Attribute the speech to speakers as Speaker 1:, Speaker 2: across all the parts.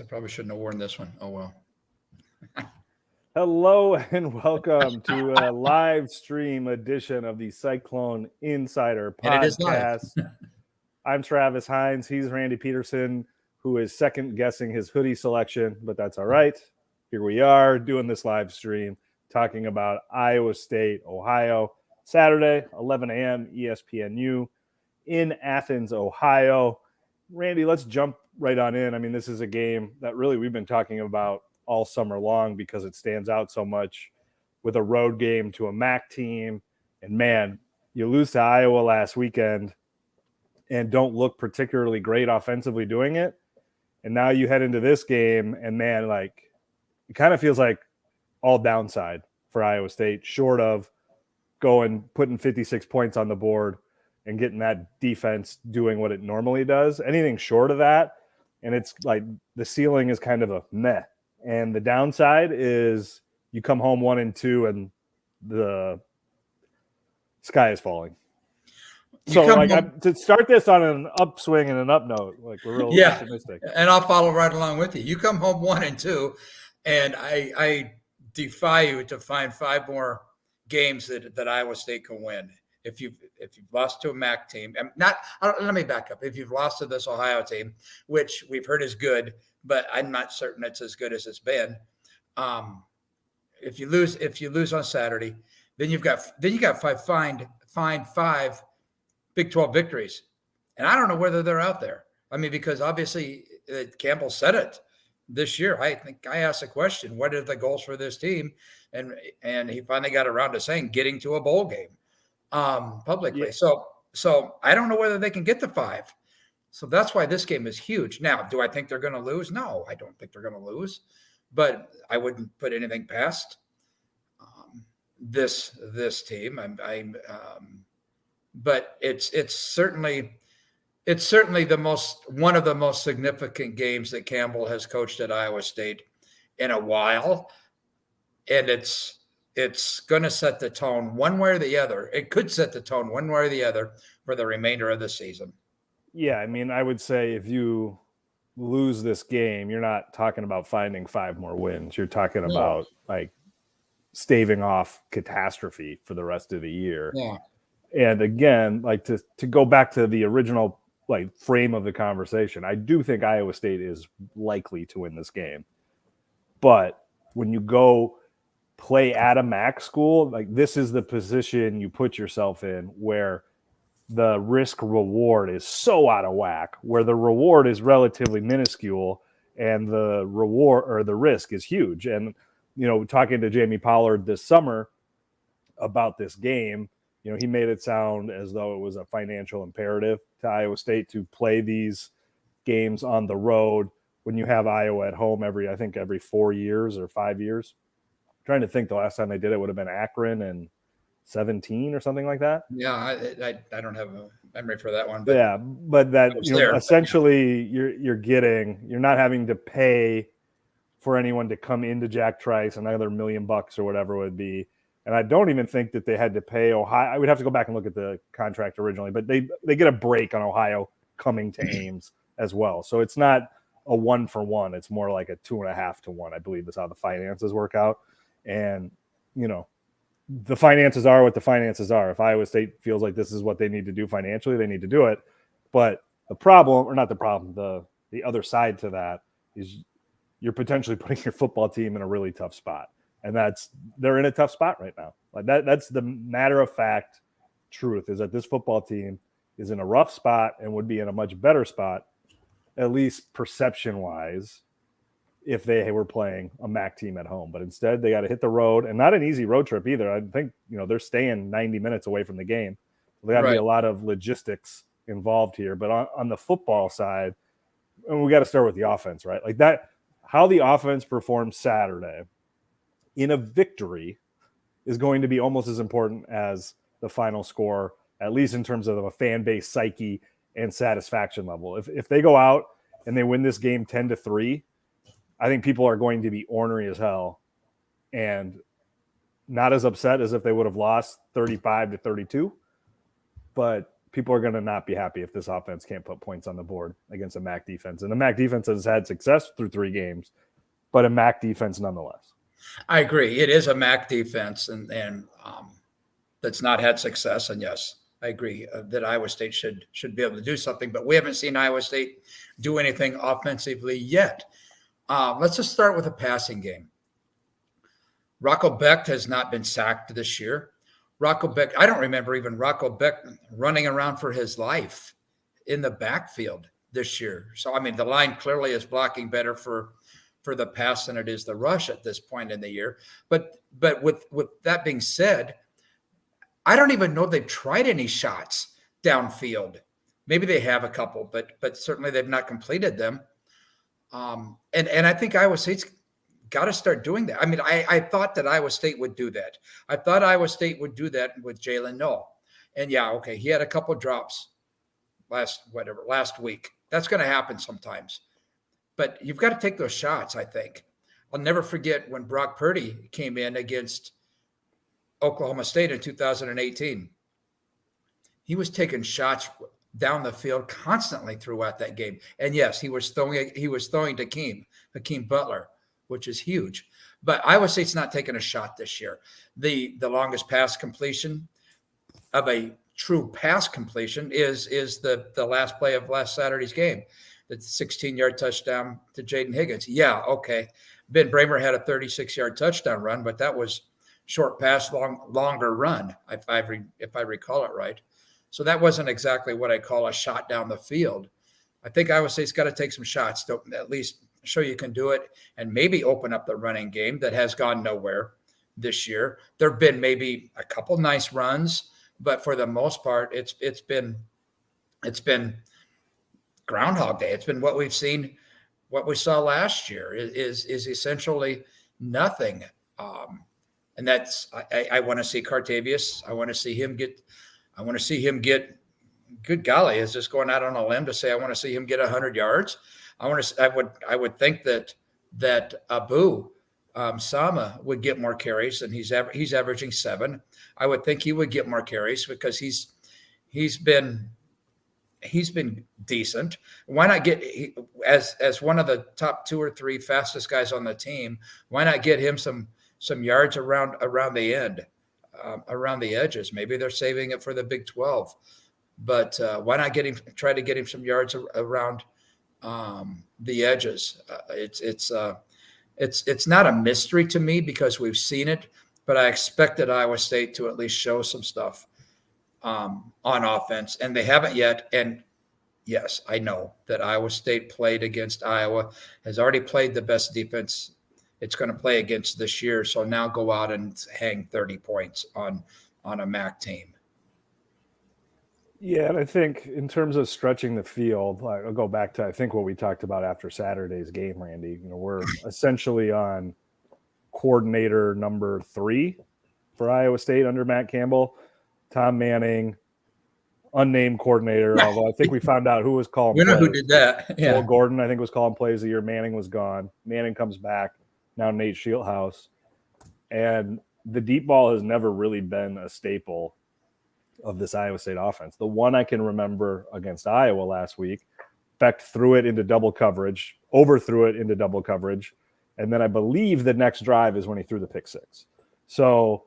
Speaker 1: I probably shouldn't have worn this one. Oh well.
Speaker 2: Hello and welcome to a live stream edition of the Cyclone Insider
Speaker 1: And it is live.
Speaker 2: podcast. I'm Travis Hines. He's Randy Peterson, who is second guessing his hoodie selection, but that's all right. Here we are doing this live stream talking about Iowa State, Ohio, Saturday, 11 a.m. ESPNU in Athens, Ohio. Randy, let's jump right on in. I mean, this is a game that really we've been talking about all summer long because it stands out so much with a road game to a MAC team. And man, you lose to Iowa last weekend and don't look particularly great offensively doing it. And now you head into this game and man, like it kind of feels like all downside for Iowa State, short of putting 56 points on the board and getting that defense doing what it normally does. Anything short of that, and it's like the ceiling is kind of a meh. And the downside is you come home 1-2 and the sky is falling. So to start this on an upswing and an up note, like we're real optimistic.
Speaker 1: And I'll follow right along with you. You come home 1-2, and I defy you to find 5 more games that Iowa State can win. If you've lost to a MAC team, let me back up. If you've lost to this Ohio team, which we've heard is good, but I'm not certain it's as good as it's been. If you lose on Saturday, then you got find 5 Big 12 victories, and I don't know whether they're out there. I mean, because obviously Campbell said it this year. I think I asked the question, what are the goals for this team? And he finally got around to saying getting to a bowl game publicly. Yeah. So I don't know whether they can get to 5. So that's why this game is huge. Now, do I think they're going to lose? No, I don't think they're going to lose, but I wouldn't put anything past this team. But it's certainly one of the most significant games that Campbell has coached at Iowa State in a while, and it's going to set the tone one way or the other. It could set the tone one way or the other for the remainder of the season.
Speaker 2: Yeah, I mean, I would say if you lose this game, you're not talking about finding 5 more wins. You're talking about like staving off catastrophe for the rest of the year.
Speaker 1: Yeah.
Speaker 2: And again, like to go back to the original like frame of the conversation, I do think Iowa State is likely to win this game. But when you go play at a MAC school, like this is the position you put yourself in where the risk reward is so out of whack, where the reward is relatively minuscule and the reward or the risk is huge. And, you know, talking to Jamie Pollard this summer about this game, you know, he made it sound as though it was a financial imperative to Iowa State to play these games on the road when you have Iowa at home every 4 years or 5 years. I'm trying to think the last time they did it would have been Akron and 17 or something like that.
Speaker 1: Yeah, I don't have a memory for that one.
Speaker 2: But yeah, but that essentially you're not having to pay for anyone to come into Jack Trice, another $1 million or whatever it would be. And I don't even think that they had to pay Ohio. I would have to go back and look at the contract originally, but they get a break on Ohio coming to Ames as well. So it's not a 1-for-1. It's more like a 2.5-to-1, I believe is how the finances work out. And, you know, the finances are what the finances are. If Iowa State feels like this is what they need to do financially, they need to do it. But the problem, or not the problem, the other side to that is you're potentially putting your football team in a really tough spot. And they're in a tough spot right now. Like that's the matter of fact truth, is that this football team is in a rough spot and would be in a much better spot, at least perception wise, if they were playing a MAC team at home. But instead they got to hit the road, and not an easy road trip either. I think, you know, they're staying 90 minutes away from the game. So there got to be a lot of logistics involved here. But on the football side, and we got to start with the offense, right? Like that, how the offense performed Saturday in a victory is going to be almost as important as the final score, at least in terms of a fan base psyche and satisfaction level. If they go out and they win this game 10-3, I think people are going to be ornery as hell and not as upset as if they would have lost 35-32, but people are going to not be happy if this offense can't put points on the board against a MAC defense. And the MAC defense has had success through 3 games, but a MAC defense nonetheless.
Speaker 1: I agree. It is a MAC defense, and that's not had success. And yes, I agree that Iowa State should be able to do something, but we haven't seen Iowa State do anything offensively yet. Let's just start with a passing game. Rocco Becht has not been sacked this year. Rocco Becht, I don't remember even Rocco Becht running around for his life in the backfield this year. So, I mean, the line clearly is blocking better for the pass than it is the rush at this point in the year. But with that being said, I don't even know they've tried any shots downfield. Maybe they have a couple, but certainly they've not completed them. And I think Iowa State's got to start doing that. I mean, I thought that Iowa State would do that. I thought Iowa State would do that with Jalen Noel. And yeah, okay, he had a couple drops last week. That's going to happen sometimes. But you've got to take those shots, I think. I'll never forget when Brock Purdy came in against Oklahoma State in 2018. He was taking shots down the field constantly throughout that game. And yes, he was throwing to Hakeem Butler, which is huge. But Iowa State's not taking a shot this year. The longest pass completion of a true pass completion is the last play of last Saturday's game, the 16-yard touchdown to Jaden Higgins. Yeah, okay. Ben Bramer had a 36-yard touchdown run, but that was short pass, longer run, if I recall it right. So that wasn't exactly what I call a shot down the field. I think Iowa State's got to take some shots to at least show you can do it and maybe open up the running game that has gone nowhere this year. There have been maybe a couple nice runs, but for the most part, it's been Groundhog Day. It's been what we've seen, what we saw last year is essentially nothing. And that's I want to see Cartavius. I want to see him get. Good golly, is this going out on a limb to say I want to see him get 100 yards? I would think that Abu Sama would get more carries, and he's averaging 7. I would think he would get more carries because he's been decent. Why not get as one of the top 2 or 3 fastest guys on the team? Why not get him some yards around the end, around the edges? Maybe they're saving it for the Big 12, but why not try to get him some yards around the edges? It's not a mystery to me because we've seen it, but I expected Iowa State to at least show some stuff on offense, and they haven't yet. And yes, I know that Iowa State played against Iowa, has already played the best defense it's going to play against this year. So now go out and hang 30 points on a MAC team.
Speaker 2: Yeah, and I think in terms of stretching the field, I'll go back to I think what we talked about after Saturday's game, Randy. We're essentially on coordinator number 3 for Iowa State under Matt Campbell. Tom Manning, unnamed coordinator, although I think we found out who was calling plays.
Speaker 1: We know who did that. Yeah.
Speaker 2: Will Gordon, I think, was calling plays the year Manning was gone. Manning comes back. Now Nate Shieldhouse. And the deep ball has never really been a staple of this Iowa State offense. The one I can remember against Iowa last week, Beck threw it into double coverage, overthrew it into double coverage, and then I believe the next drive is when he threw the pick 6. So,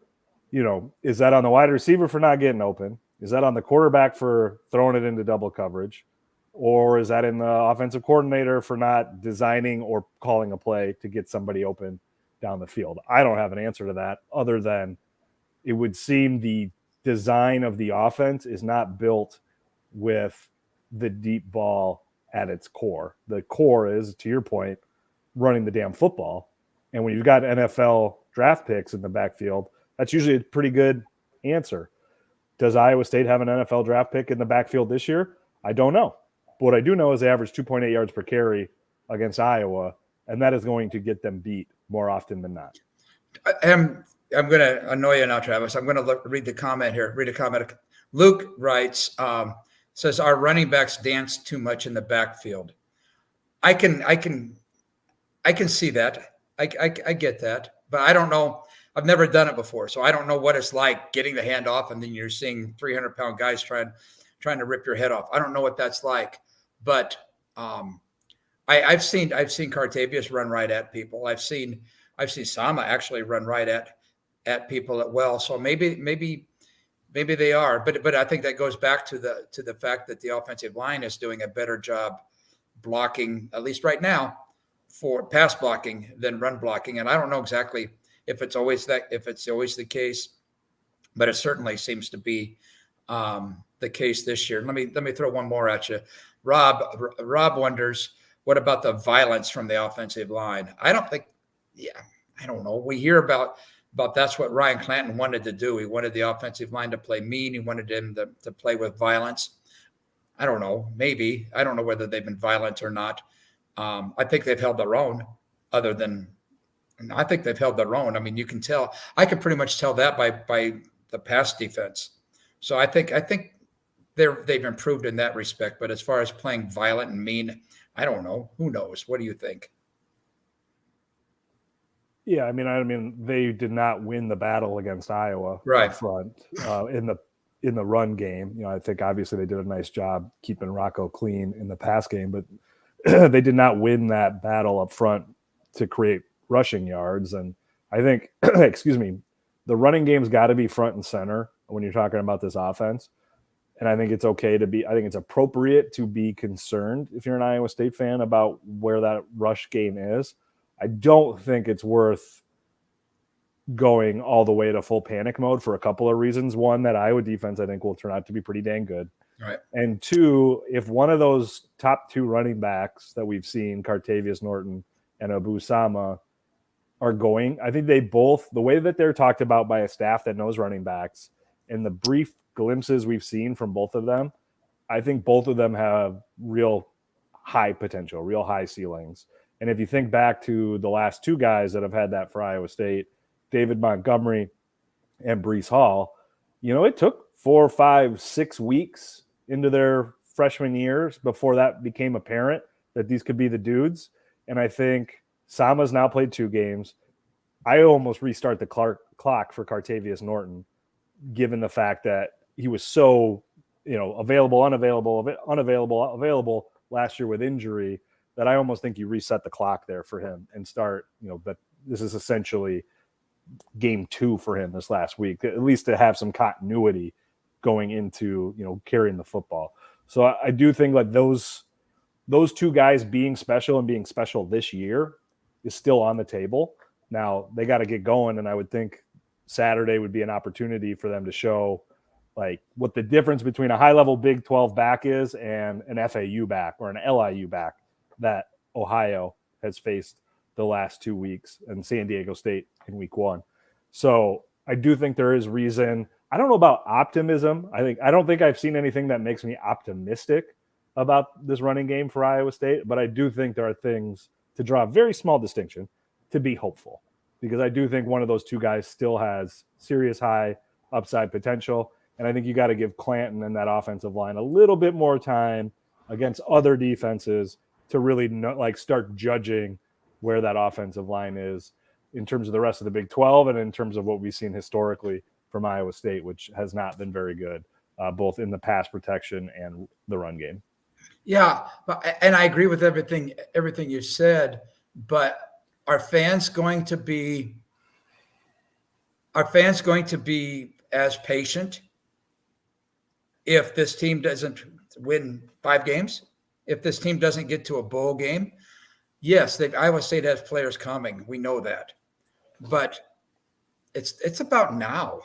Speaker 2: is that on the wide receiver for not getting open? Is that on the quarterback for throwing it into double coverage? Or is that in the offensive coordinator for not designing or calling a play to get somebody open down the field? I don't have an answer to that other than it would seem the design of the offense is not built with the deep ball at its core. The core is, to your point, running the damn football. And when you've got NFL draft picks in the backfield, that's usually a pretty good answer. Does Iowa State have an NFL draft pick in the backfield this year? I don't know. But what I do know is they average 2.8 yards per carry against Iowa, and that is going to get them beat more often than not.
Speaker 1: I'm going to annoy you now, Travis. I'm going to read the comment here. Read a comment. Luke writes, says, our running backs dance too much in the backfield. I can see that. I get that, but I don't know. I've never done it before, so I don't know what it's like getting the handoff and then you're seeing 300-pound guys trying trying to rip your head off. I don't know what that's like, but I've seen Cartavius run right at people. I've seen Sama actually run right at people at well. So maybe they are, but I think that goes back to the fact that the offensive line is doing a better job blocking, at least right now, for pass blocking than run blocking. And I don't know exactly if it's always the case, but it certainly seems to be the case this year. Let me throw one more at you. Rob wonders, what about the violence from the offensive line? I don't know. We hear about that's what Ryan Clanton wanted to do. He wanted the offensive line to play mean. He wanted them to play with violence. I don't know. Maybe. I don't know whether they've been violent or not. I think they've held their own. I think they've held their own. I mean, you can tell. I can pretty much tell that by the pass defense. So I think they've improved in that respect. But as far as playing violent and mean, I don't know. Who knows? What do you think?
Speaker 2: Yeah, I mean, they did not win the battle against Iowa
Speaker 1: right
Speaker 2: up front in the run game. You know, I think obviously they did a nice job keeping Rocco clean in the pass game, but they did not win that battle up front to create rushing yards. And I think, the running game's got to be front and center when you're talking about this offense. And I think it's okay to be. I think it's appropriate to be concerned if you're an Iowa State fan about where that rush game is. I don't think it's worth going all the way to full panic mode for a couple of reasons. One, that Iowa defense, I think, will turn out to be pretty dang good.
Speaker 1: Right.
Speaker 2: And two, if one of those top two running backs that we've seen, Cartavius Norton and Abu Sama, are going, I think they both, the way that they're talked about by a staff that knows running backs and the brief glimpses we've seen from both of them, I think both of them have real high potential, real high ceilings. And if you think back to the last two guys that have had that for Iowa State, David Montgomery and Breece Hall, you know, it took 4, 5, 6 weeks into their freshman years before that became apparent that these could be the dudes. And I think Sama's now played 2 games. I almost restart the clock for Cartavius Norton, given the fact that he was so, available last year with injury, that I almost think you reset the clock there for him and start, but this is essentially game 2 for him this last week, at least to have some continuity going into, carrying the football. So I do think like those 2 guys being special this year is still on the table. Now they got to get going. And I would think Saturday would be an opportunity for them to show like what the difference between a high level Big 12 back is and an FAU back or an LIU back that Ohio has faced the last 2 weeks and San Diego State in week 1. So I do think there is reason. I don't know about optimism. I don't think I've seen anything that makes me optimistic about this running game for Iowa State, but I do think there are things to draw a very small distinction to be hopeful, because I do think one of those 2 guys still has serious high upside potential. And I think you got to give Clanton and that offensive line a little bit more time against other defenses to really start judging where that offensive line is in terms of the rest of the Big 12 and in terms of what we've seen historically from Iowa State, which has not been very good, both in the pass protection and the run game.
Speaker 1: Yeah, and I agree with everything you said, but are fans going to be as patient if this team doesn't win 5 games? If this team doesn't get to a bowl game? Yes, Iowa State has players coming. We know that. But it's about now.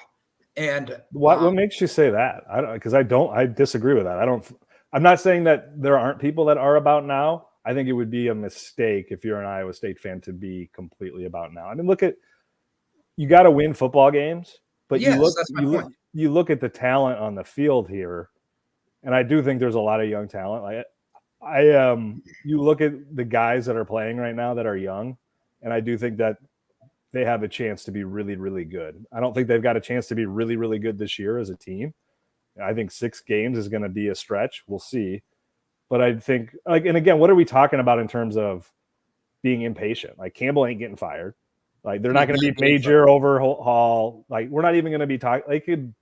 Speaker 1: And
Speaker 2: what makes you say that? I disagree with that. I'm not saying that there aren't people that are about now. I think it would be a mistake if you're an Iowa State fan to be completely about now. I mean, you got to win football games, but
Speaker 1: yes, that's my point.
Speaker 2: You look at the talent on the field here, and I do think there's a lot of young talent. You look at the guys that are playing right now that are young, and I do think that they have a chance to be really, really good. I don't think they've got a chance to be really, really good this year as a team. I think 6 games is going to be a stretch. We'll see. But I think, and again, what are we talking about in terms of being impatient? Like, Campbell ain't getting fired. Like, they're not going to be major overhaul. Like, we're not even going to be talking.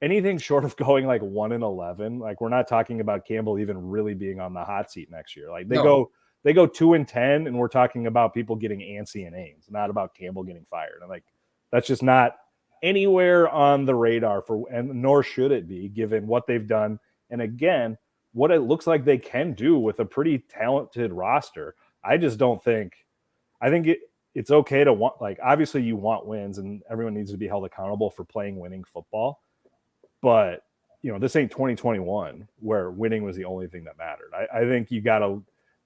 Speaker 2: anything short of going like 1-11, like we're not talking about Campbell even really being on the hot seat next year. Like they go 2-10, and we're talking about people getting antsy and Hines, not about Campbell getting fired. And like that's just not anywhere on the radar and nor should it be, given what they've done. And again, what it looks like they can do with a pretty talented roster. I just don't think. I think it's okay to want, like, obviously you want wins, and everyone needs to be held accountable for playing winning football. But, this ain't 2021 where winning was the only thing that mattered. I think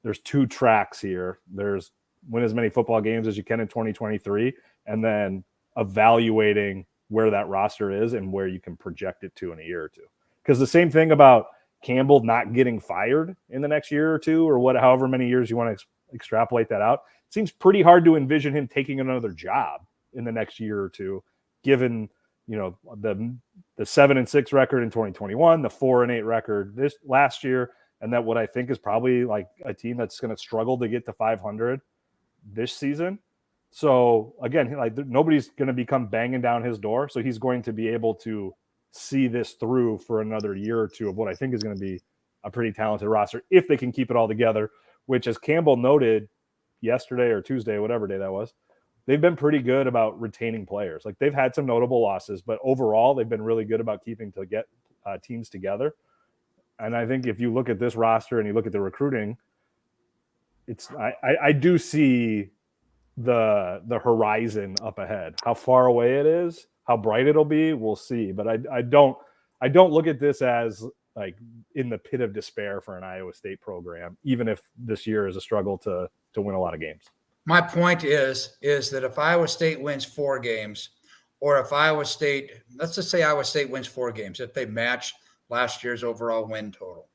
Speaker 2: there's two tracks here. There's win as many football games as you can in 2023, and then evaluating where that roster is and where you can project it to in a year or two. Because the same thing about Campbell not getting fired in the next year or two, or however many years you want to extrapolate that out, it seems pretty hard to envision him taking another job in the next year or two, given the 7-6 record in 2021, the 4-8 record this last year, and that what I think is probably like a team that's going to struggle to get to 500 this season. So again, like nobody's going to become banging down his door, so he's going to be able to see this through for another year or two of what I think is going to be a pretty talented roster if they can keep it all together, which, as Campbell noted yesterday or Tuesday, whatever day that was, they've been pretty good about retaining players. Like they've had some notable losses, but overall they've been really good about keeping to get teams together. And I think if you look at this roster and you look at the recruiting, I do see the horizon up ahead. How far away it is, how bright it'll be, we'll see. But I don't look at this as like in the pit of despair for an Iowa State program, even if this year is a struggle to win a lot of games.
Speaker 1: My point is that if Iowa State wins 4 games, or if Iowa State, let's just say Iowa State wins 4 games, if they match last year's overall win total,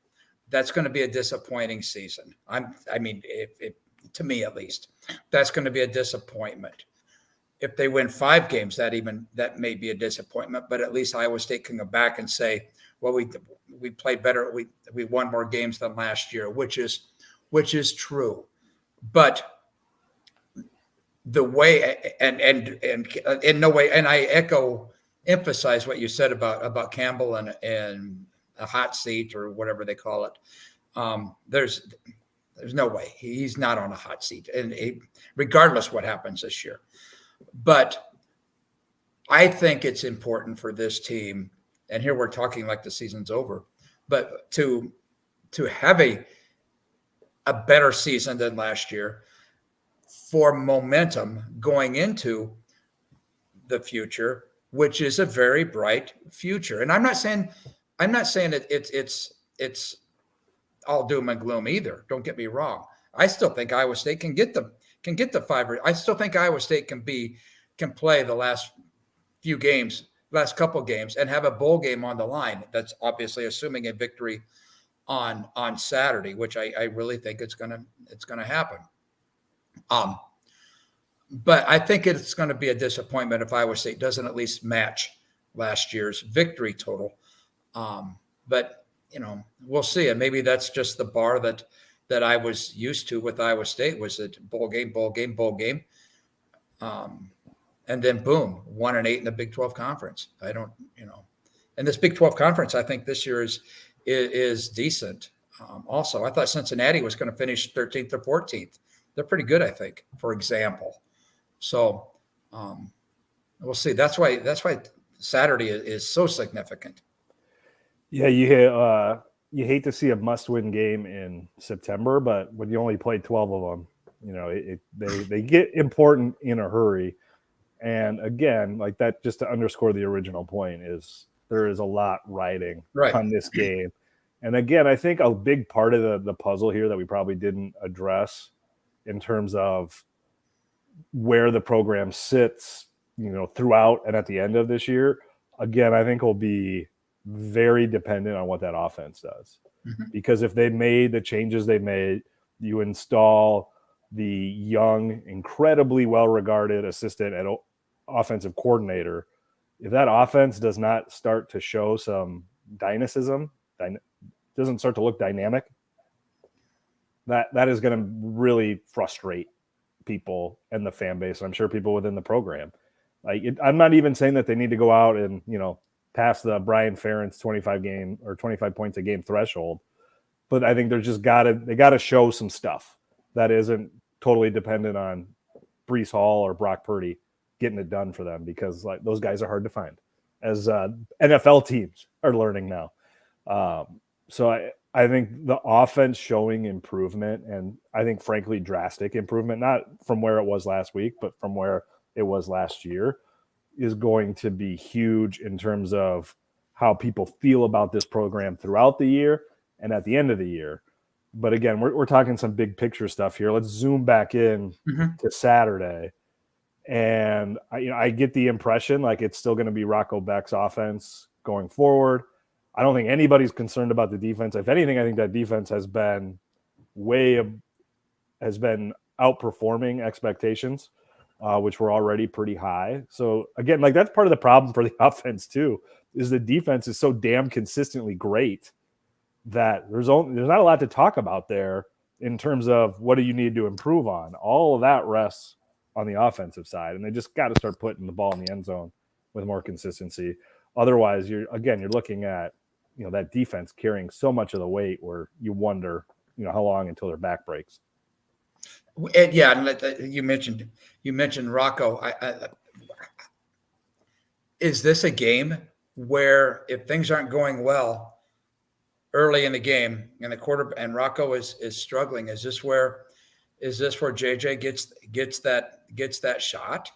Speaker 1: that's going to be a disappointing season. If to me at least, that's going to be a disappointment. If they win 5 games, that may be a disappointment, but at least Iowa State can go back and say, well, we played better. We won more games than last year, which is true. But the way and in no way, and I emphasize what you said about Campbell and a hot seat or whatever they call it. There's no way he's not on a hot seat, and regardless what happens this year. But I think it's important for this team, and here we're talking like the season's over, but to have a better season than last year for momentum going into the future, which is a very bright future. And I'm not saying it's all doom and gloom either. Don't get me wrong. I still think Iowa State can get the 5. I still think Iowa State can play the last couple games and have a bowl game on the line. That's obviously assuming a victory on Saturday, which I really think it's gonna happen. But I think it's going to be a disappointment if Iowa State doesn't at least match last year's victory total. But we'll see. And maybe that's just the bar that I was used to with Iowa State, was it bowl game. And then boom, 1-8 in the Big 12 conference. And this Big 12 conference, I think this year is decent. Also, I thought Cincinnati was going to finish 13th or 14th. They're pretty good, I think, for example. So we'll see. That's why Saturday is so significant.
Speaker 2: Yeah, you hate to see a must-win game in September, but when you only play 12 of them, they get important in a hurry. And again, like that, just to underscore the original point, is there is a lot riding on this game. And again, I think a big part of the puzzle here that we probably didn't address in terms of where the program sits, throughout and at the end of this year, again, I think will be very dependent on what that offense does. Mm-hmm. Because if they made the changes they made, you install the young, incredibly well-regarded assistant and offensive coordinator. If that offense does not start to show some dynamism, doesn't start to look dynamic, that is going to really frustrate people and the fan base. I'm sure people within the program. I'm not even saying that they need to go out and past the Brian Ferentz 25 points a game threshold. But I think they gotta show some stuff that isn't totally dependent on Breece Hall or Brock Purdy getting it done for them, because like those guys are hard to find, as NFL teams are learning now. So I think the offense showing improvement, and I think frankly drastic improvement, not from where it was last week, but from where it was last year, is going to be huge in terms of how people feel about this program throughout the year and at the end of the year. But again, we're talking some big picture stuff here. Let's zoom back in to Saturday. And I get the impression like it's still going to be Rocco Beck's offense going forward. I don't think anybody's concerned about the defense. If anything, I think that defense has been outperforming expectations, which were already pretty high. So again, like that's part of the problem for the offense too, is the defense is so damn consistently great that there's not a lot to talk about there in terms of what do you need to improve on. All of that rests on the offensive side, and they just got to start putting the ball in the end zone with more consistency. Otherwise, you're looking at that defense carrying so much of the weight where you wonder how long until their back breaks.
Speaker 1: And you mentioned Rocco. Is this a game where if things aren't going well early in the game and and Rocco is struggling, is this where JJ gets that shot?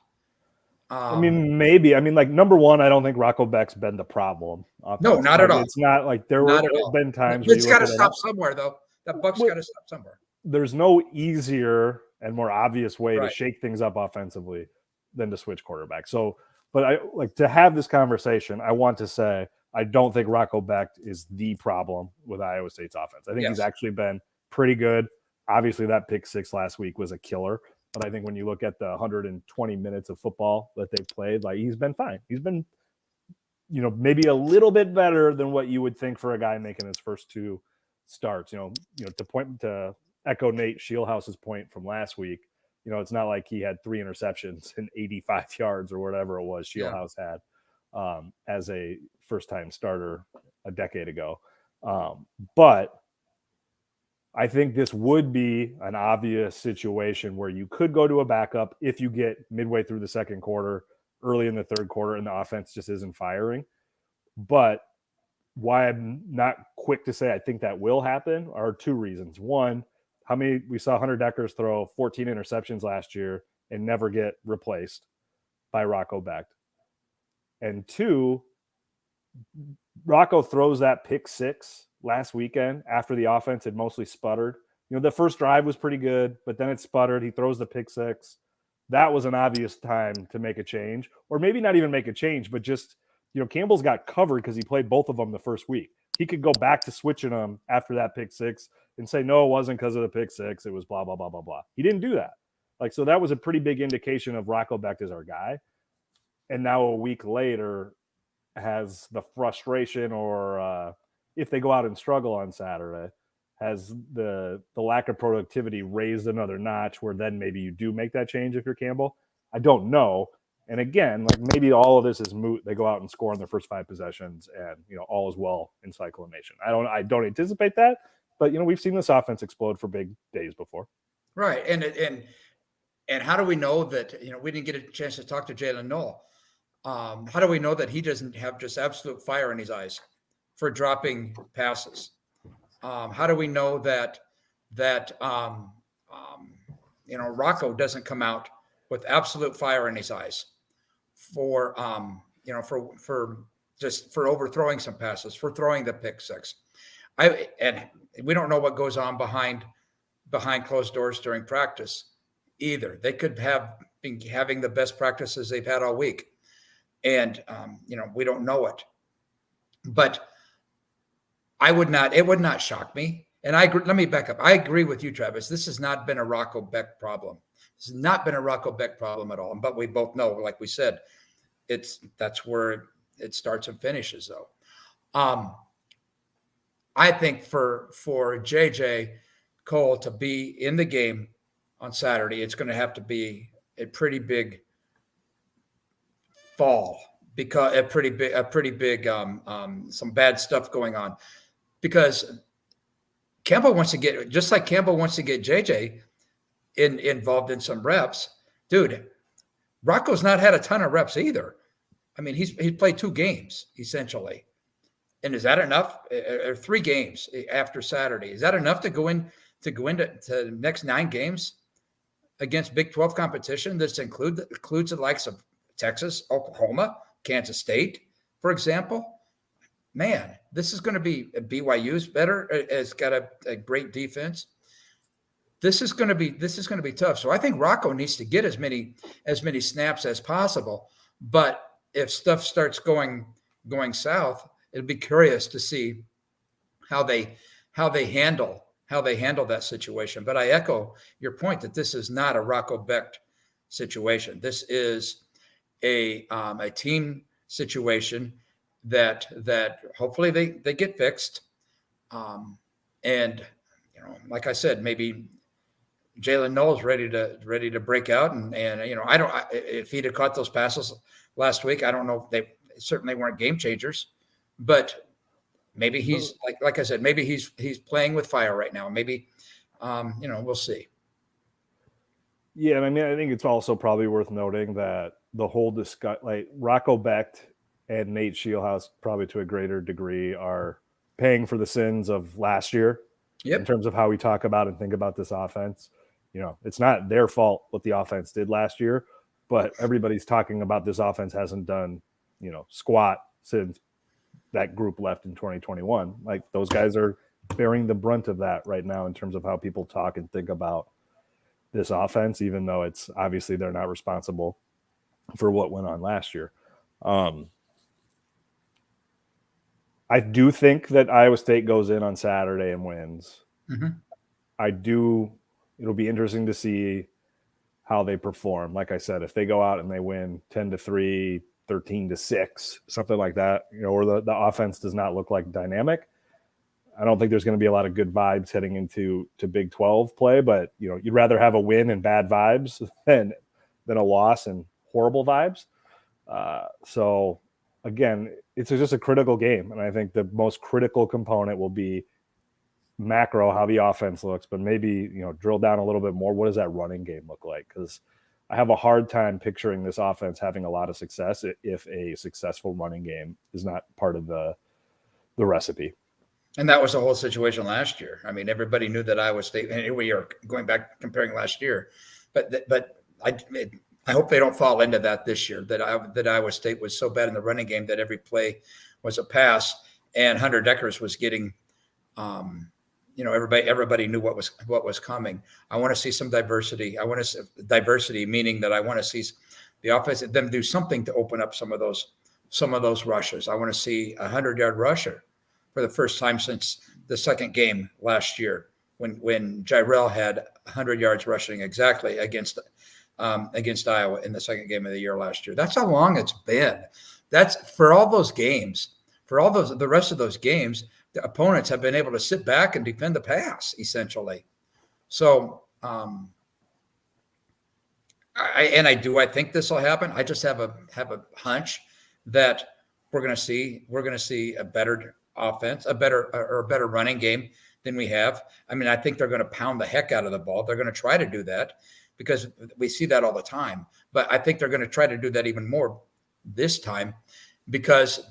Speaker 2: I mean, maybe. I mean, like, number one, I don't think Rocco Beck's been the problem.
Speaker 1: No, not at all.
Speaker 2: It's not like there have been times
Speaker 1: where it's got to stop somewhere, though. That buck's got to stop somewhere.
Speaker 2: There's no easier and more obvious way to shake things up offensively than to switch quarterback. So, but I like to have this conversation. I want to say I don't think Rocco Beck is the problem with Iowa State's offense. I think he's actually been pretty good. Obviously, that pick six last week was a killer. But I think when you look at the 120 minutes of football that they've played, like he's been fine. He's been, maybe a little bit better than what you would think for a guy making his first two starts. To echo Nate Shieldhouse's point from last week, it's not like he had 3 interceptions and 85 yards or whatever it was Shieldhouse had as a first-time starter a decade ago. But I think this would be an obvious situation where you could go to a backup if you get midway through the second quarter, early in the third quarter, and the offense just isn't firing. But why I'm not quick to say I think that will happen are 2 reasons. One, we saw Hunter Deckers throw 14 interceptions last year and never get replaced by Rocco Beck. And 2, Rocco throws that pick 6 last weekend after the offense had mostly sputtered. The first drive was pretty good, but then it sputtered. He throws the pick 6. That was an obvious time to make a change, or maybe not even make a change, but just, Campbell's got covered because he played both of them the first week. He could go back to switching them after that pick 6 and say, no, it wasn't because of the pick 6. It was blah, blah, blah, blah, blah. He didn't do that. So that was a pretty big indication of Rocco Beck is our guy. And now a week later has the frustration, or if they go out and struggle on Saturday, has the lack of productivity raised another notch where then maybe you do make that change if you're Campbell? I don't know. And again, maybe all of this is moot. They go out and score in their first 5 possessions and, all is well in Cyclone Nation. I don't anticipate that, but, we've seen this offense explode for big days before.
Speaker 1: Right. And how do we know that, we didn't get a chance to talk to Jalen Noel. How do we know that he doesn't have just absolute fire in his eyes for dropping passes? How do we know that Rocco doesn't come out with absolute fire in his eyes for overthrowing some passes, for throwing the pick 6? And we don't know what goes on behind closed doors during practice either. They could have been having the best practices they've had all week, and we don't know it. But it would not shock me. And let me back up. I agree with you, Travis. This has not been a Rocco Beck problem. This has not been a Rocco Beck problem at all. But we both know, like we said, that's where it starts and finishes, though. I think for JJ Cole to be in the game on Saturday, it's going to have to be a pretty big fall because a pretty big some bad stuff going on, because Campbell wants to get, just like Campbell wants to get JJ involved in some reps, dude. Rocco's not had a ton of reps either. I mean, he's played 2 games essentially, and is that enough? Or 3 games after Saturday? Is that enough to go into the next 9 games against Big 12 competition? This includes the likes of Texas, Oklahoma, Kansas State, for example. Man, this is going to be BYU's better. It's got a great defense. This is going to be tough. So I think Rocco needs to get as many snaps as possible. But if stuff starts going south, it'll be curious to see how they handle that situation. But I echo your point that this is not a Rocco Becht situation. This is a team situation that hopefully they get fixed. And like I said, maybe Jalen Knowles ready to break out, and I don't, if he'd have caught those passes last week, I don't know if they certainly weren't game changers, but maybe he's like I said, maybe he's playing with fire right now. Maybe we'll see.
Speaker 2: Yeah, I mean, I think it's also probably worth noting that the whole like Rocco Becht and Nate Scheelhaase, probably to a greater degree, are paying for the sins of last year. Yep. In terms of how we talk about and think about this offense. It's not their fault what the offense did last year, but everybody's talking about this offense hasn't done, squat since that group left in 2021. Like, those guys are bearing the brunt of that right now in terms of how people talk and think about this offense, even though it's obviously they're not responsible for what went on last year. I do think that Iowa State goes in on Saturday and wins. Mm-hmm. It'll be interesting to see how they perform. Like I said, if they go out and they win 10-3, 13-6, something like that, or the offense does not look like dynamic, I don't think there's going to be a lot of good vibes heading into Big 12 play, but you'd rather have a win and bad vibes than a loss and horrible vibes. So again, it's just a critical game. And I think the most critical component will be macro, how the offense looks, but maybe, drill down a little bit more. What does that running game look like? Because I have a hard time picturing this offense having a lot of success if a successful running game is not part of the recipe.
Speaker 1: And that was the whole situation last year. I mean, everybody knew that Iowa State, and here we are going back comparing last year, but I hope they don't fall into that this year, that Iowa State was so bad in the running game that every play was a pass, and Hunter Dekkers was getting, everybody knew what was coming. I want to see some diversity. I want to see diversity, meaning that I want to see the offense, them do something to open up some of those rushes. I want to see a 100-yard rusher for the first time since the second game last year, when Jirel had 100 yards rushing exactly against Iowa in the second game of the year last year. That's how long it's been. That's for all those games, the rest of those games, the opponents have been able to sit back and defend the pass essentially. So, I think this will happen. I just have a hunch that we're going to see a better offense, a better running game than we have. I mean, I think they're going to pound the heck out of the ball. They're going to try to do that because we see that all the time. But I think they're going to try to do that even more this time because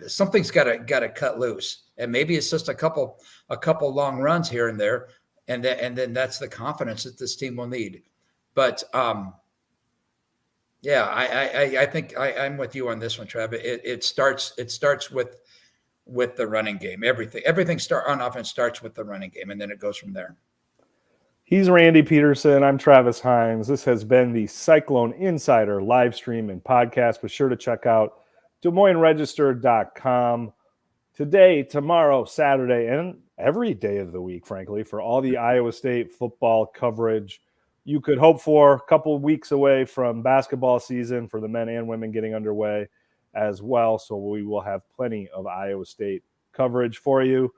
Speaker 1: something's got to cut loose, and maybe it's just a couple long runs here and there, and then that's the confidence that this team will need. But I think I'm with you on this one, Trav. It starts with the running game. Everything on offense starts with the running game, and then it goes from there.
Speaker 2: He's Randy Peterson. I'm Travis Hines. This has been the Cyclone Insider live stream and podcast. Be sure to check out DesMoinesRegister.com today, tomorrow, Saturday, and every day of the week, frankly, for all the Iowa State football coverage you could hope for. A couple of weeks away from basketball season for the men and women getting underway as well. So we will have plenty of Iowa State coverage for you.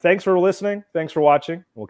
Speaker 2: Thanks for listening. Thanks for watching. We'll